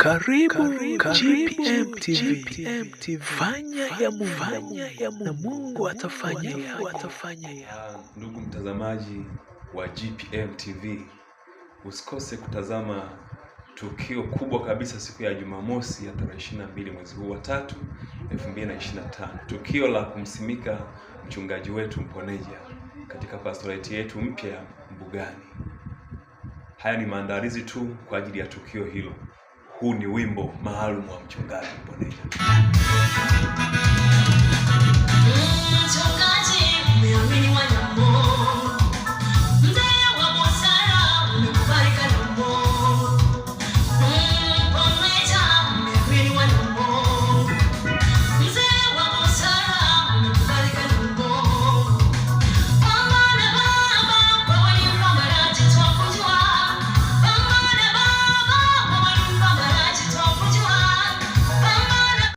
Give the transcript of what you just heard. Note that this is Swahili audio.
Karibu GPM TV. Fanya ya Mungu na Mungu atafanya yako. Ndugu mtazamaji wa GPM TV, usikose kutazama tukio kubwa kabisa siku ya Jumamosi ya tarehe 22 mwezi huu wa 3, 2025. Tukio la kumsimika mchungaji wetu Mponeja katika pastorate yetu mpya ya Mbugani. Haya ni maandalizi tu kwa ajili ya tukio hilo. Huu ni wimbo maalum wa mchungaji Mponeja. Mchungaji, umeamini wanyamo